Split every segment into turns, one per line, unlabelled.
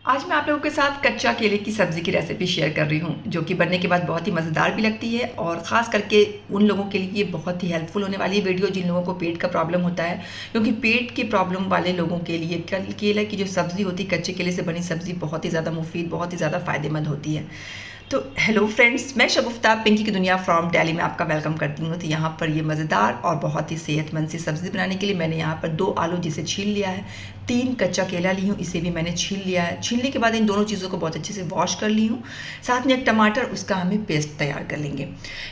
आज मैं आप लोगों के साथ कच्चा केले की सब्ज़ी की रेसिपी शेयर कर रही हूँ, जो कि बनने के बाद बहुत ही मज़ेदार भी लगती है और ख़ास करके उन लोगों के लिए ये बहुत ही हेल्पफुल होने वाली वीडियो जिन लोगों को पेट का प्रॉब्लम होता है। क्योंकि पेट की प्रॉब्लम वाले लोगों के लिए केले की जो सब्ज़ी होती है, कच्चे केले से बनी सब्ज़ी बहुत ही ज़्यादा मुफीद, बहुत ही ज़्यादा फ़ायदेमंद होती है। तो हेलो फ्रेंड्स, मैं शगुफ्ता पिंकी की दुनिया फ्रॉम दिल्ली में आपका वेलकम करती हूँ। तो यहाँ पर ये मज़ेदार और बहुत ही सेहतमंद सी सब्ज़ी बनाने के लिए मैंने यहाँ पर 2 आलू जिसे छील लिया है, 3 कच्चा केला ली हूँ, इसे भी मैंने छील लिया है। छीलने के बाद इन दोनों चीज़ों को बहुत अच्छे से वॉश कर ली हूँ। साथ में एक टमाटर, उसका हमें पेस्ट तैयार कर लेंगे।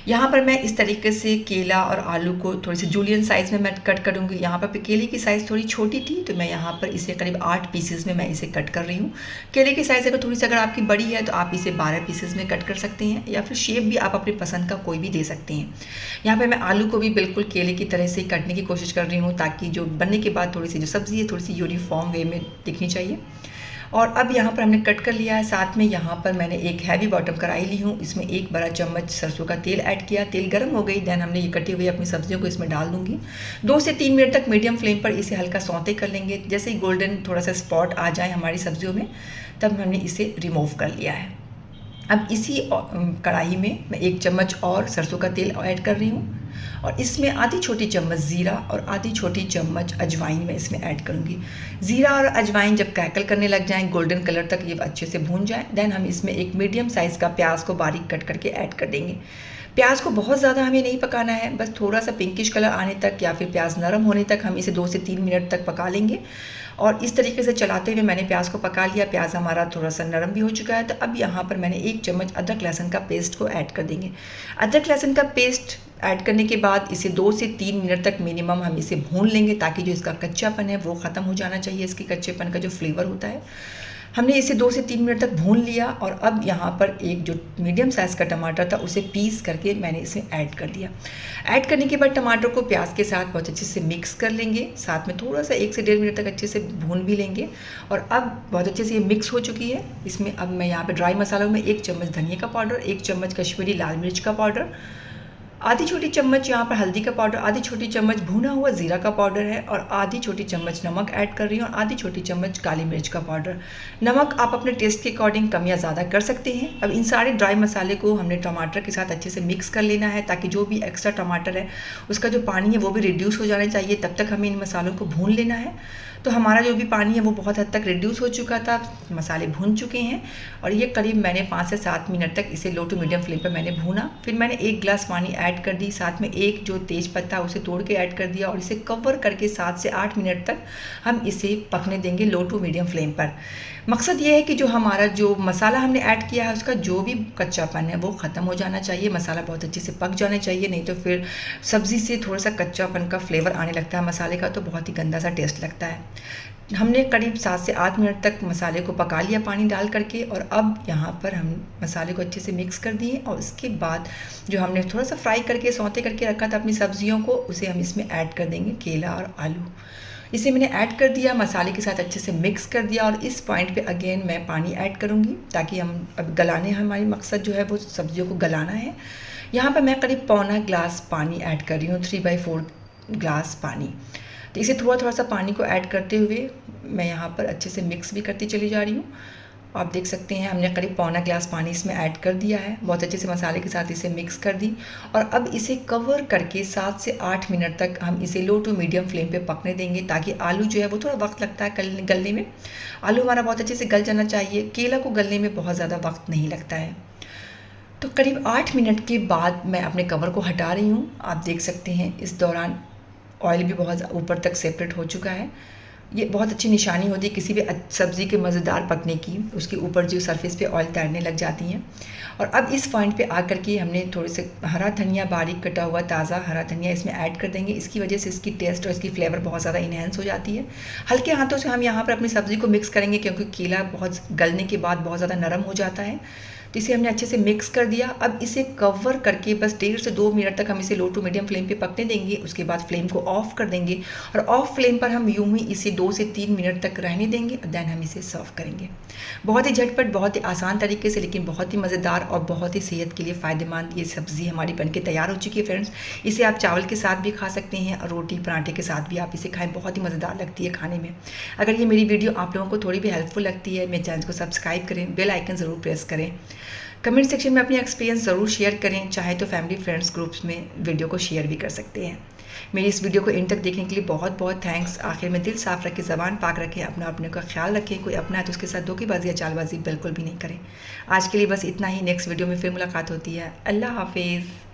यहाँ पर मैं इस तरीके से केला और आलू को थोड़ी सी जूलियन साइज़ में मैं कट करूँगी। यहाँ पर केले की साइज़ थोड़ी छोटी थी, तो मैं यहाँ पर इसे करीब 8 पीसेस में मैं इसे कट कर रही हूँ। केले की साइज़ अगर थोड़ी सी अगर आपकी बड़ी है तो आप इसे 12 पीसेस में कट कर सकते हैं, या फिर शेप भी आप अपनी पसंद का कोई भी दे सकते हैं। यहाँ पे मैं आलू को भी बिल्कुल केले की तरह से काटने की कोशिश कर रही हूँ, ताकि जो बनने के बाद थोड़ी सी जो सब्ज़ी है थोड़ी सी यूनिफॉर्म वे में दिखनी चाहिए। और अब यहाँ पर हमने कट कर लिया है। साथ में यहाँ पर मैंने एक हैवी बॉटम कढ़ाई ली हूँ, इसमें 1 बड़ा चम्मच सरसों का तेल ऐड किया। तेल गर्म हो गई, देन हमने ये कटी हुई अपनी सब्जियों को इसमें डाल दूँगी। 2 से 3 मिनट तक मीडियम फ्लेम पर इसे हल्का सौते कर लेंगे। जैसे ही गोल्डन थोड़ा सा स्पॉट आ जाए हमारी सब्जियों में, तब हमने इसे रिमूव कर लिया है। अब इसी कढ़ाई में मैं 1 चम्मच और सरसों का तेल ऐड कर रही हूँ, और इसमें आधी छोटी चम्मच ज़ीरा और आधी छोटी चम्मच अजवाइन मैं इसमें ऐड करूँगी। ज़ीरा और अजवाइन जब क्रैकल करने लग जाएं, गोल्डन कलर तक ये अच्छे से भून जाए, देन हम इसमें एक मीडियम साइज़ का प्याज को बारीक कट करके ऐड कर देंगे। प्याज को बहुत ज़्यादा हमें नहीं पकाना है, बस थोड़ा सा पिंकिश कलर आने तक या फिर प्याज नरम होने तक हम इसे 2 से 3 मिनट तक पका लेंगे। और इस तरीके से चलाते हुए मैंने प्याज को पका लिया। प्याज हमारा थोड़ा सा नरम भी हो चुका है। तो अब यहाँ पर मैंने 1 चम्मच अदरक लहसुन का पेस्ट को ऐड कर देंगे। अदरक लहसुन का पेस्ट ऐड करने के बाद इसे 2 से 3 मिनट तक मिनिमम हम इसे भून लेंगे, ताकि जो इसका कच्चापन है वो ख़त्म हो जाना चाहिए। इसके कच्चेपन का जो फ्लेवर होता है, हमने इसे 2 से 3 मिनट तक भून लिया। और अब यहाँ पर एक जो मीडियम साइज़ का टमाटर था उसे पीस करके मैंने इसे ऐड कर दिया। ऐड करने के बाद टमाटर को प्याज के साथ बहुत अच्छे से मिक्स कर लेंगे। साथ में थोड़ा सा 1 से 1.5 मिनट तक अच्छे से भून भी लेंगे। और अब बहुत अच्छे से ये मिक्स हो चुकी है। इसमें अब मैं यहाँ पर ड्राई मसालों में 1 चम्मच धनिया का पाउडर, 1 चम्मच कश्मीरी लाल मिर्च का पाउडर, आधी छोटी चम्मच यहाँ पर हल्दी का पाउडर, आधी छोटी चम्मच भुना हुआ ज़ीरा का पाउडर है, और आधी छोटी चम्मच नमक ऐड कर रही हूँ, और आधी छोटी चम्मच काली मिर्च का पाउडर। नमक आप अपने टेस्ट के अकॉर्डिंग कम या ज़्यादा कर सकते हैं। अब इन सारे ड्राई मसाले को हमने टमाटर के साथ अच्छे से मिक्स कर लेना है, ताकि जो भी एक्स्ट्रा टमाटर है उसका जो पानी है वो भी रिड्यूस हो जाना चाहिए। तब तक हमें इन मसालों को भून लेना है। तो हमारा जो भी पानी है वो बहुत हद तक रिड्यूस हो चुका था, मसाले भून चुके हैं। और ये करीब मैंने 5 से 7 मिनट तक इसे लो टू मीडियम फ्लेम पर मैंने भूना। फिर मैंने 1 गिलास पानी ऐड कर दी, साथ में एक जो तेज पत्ता उसे तोड़ के ऐड कर दिया, और इसे कवर करके 7 से 8 मिनट तक हम इसे पकने देंगे लो टू मीडियम फ्लेम पर। मकसद ये है कि जो हमारा जो मसाला हमने ऐड किया है उसका जो भी कच्चापन है वो ख़त्म हो जाना चाहिए। मसाला बहुत अच्छे से पक जाना चाहिए, नहीं तो फिर सब्ज़ी से थोड़ा सा कच्चापन का फ्लेवर आने लगता है मसाले का, तो बहुत ही गंदा सा टेस्ट लगता है। हमने करीब 7 से 8 मिनट तक मसाले को पका लिया पानी डाल करके, और अब यहाँ पर हम मसाले को अच्छे से मिक्स कर दिए। और उसके बाद जो हमने थोड़ा सा फ्राई करके सौते करके रखा था अपनी सब्जियों को, उसे हम इसमें ऐड कर देंगे। केला और आलू इसे मैंने ऐड कर दिया, मसाले के साथ अच्छे से मिक्स कर दिया। और इस पॉइंट पे अगेन मैं पानी ऐड करूँगी, ताकि हम अब गलाने, हमारी मकसद जो है वो सब्जियों को गलाना है। यहाँ पर मैं करीब पौना ग्लास पानी ऐड कर रही हूँ, 3/4 ग्लास पानी। तो इसे थोड़ा थोड़ा सा पानी को ऐड करते हुए मैं यहाँ पर अच्छे से मिक्स भी करती चली जा रही हूँ। आप देख सकते हैं हमने करीब पौना ग्लास पानी इसमें ऐड कर दिया है। बहुत अच्छे से मसाले के साथ इसे मिक्स कर दी, और अब इसे कवर करके 7 से 8 मिनट तक हम इसे लो टू मीडियम फ्लेम पे पकने देंगे, ताकि आलू जो है वो थोड़ा वक्त लगता है गलने में। आलू हमारा बहुत अच्छे से गल जाना चाहिए, केला को गलने में बहुत ज़्यादा वक्त नहीं लगता है। तो करीब 8 मिनट के बाद मैं अपने कवर को हटा रही हूँ। आप देख सकते हैं इस दौरान ऑयल भी बहुत ऊपर तक सेपरेट हो चुका है। ये बहुत अच्छी निशानी होती है किसी भी सब्ज़ी के मज़ेदार पकने की, उसके ऊपर जो सरफेस पे ऑयल तैरने लग जाती हैं। और अब इस पॉइंट पे आकर के हमने थोड़े से हरा धनिया, बारीक कटा हुआ ताज़ा हरा धनिया इसमें ऐड कर देंगे। इसकी वजह से इसकी टेस्ट और इसकी फ्लेवर बहुत ज़्यादा इन्हेंस हो जाती है। हल्के हाथों से हम यहाँ पर अपनी सब्ज़ी को मिक्स करेंगे, क्योंकि केला बहुत गलने के बाद बहुत ज़्यादा नरम हो जाता है। तो इसे हमने अच्छे से मिक्स कर दिया। अब इसे कवर करके बस 1.5 से 2 मिनट तक हम इसे लो टू मीडियम फ्लेम पे पकने देंगे। उसके बाद फ्लेम को ऑफ कर देंगे और ऑफ फ्लेम पर हम यूं ही इसे 2 से 3 मिनट तक रहने देंगे और देन हम इसे सर्व करेंगे। बहुत ही झटपट, बहुत ही आसान तरीके से, लेकिन बहुत ही मज़ेदार और बहुत ही सेहत के लिए फ़ायदेमंद ये सब्ज़ी हमारी बनके तैयार हो चुकी है फ्रेंड्स। इसे आप चावल के साथ भी खा सकते हैं और रोटी पराठे के साथ भी आप इसे खाएं, बहुत ही मज़ेदार लगती है खाने में। अगर ये मेरी वीडियो आप लोगों को थोड़ी भी हेल्पफुल लगती है, मेरे चैनल को सब्सक्राइब करें, बेल आइकन ज़रूर प्रेस करें, कमेंट सेक्शन में अपनी एक्सपीरियंस ज़रूर शेयर करें, चाहे तो फैमिली फ्रेंड्स ग्रुप्स में वीडियो को शेयर भी कर सकते हैं। मेरी इस वीडियो को एंड तक देखने के लिए बहुत बहुत थैंक्स। आखिर में दिल साफ रखें, ज़बान पाक रखें, अपने का ख्याल रखें। कोई अपना है तो उसके साथ धोखेबाजी या चालबाजी बिल्कुल भी नहीं करें। आज के लिए बस इतना ही। नेक्स्ट वीडियो में फिर मुलाकात होती है। अल्लाह हाफिज़।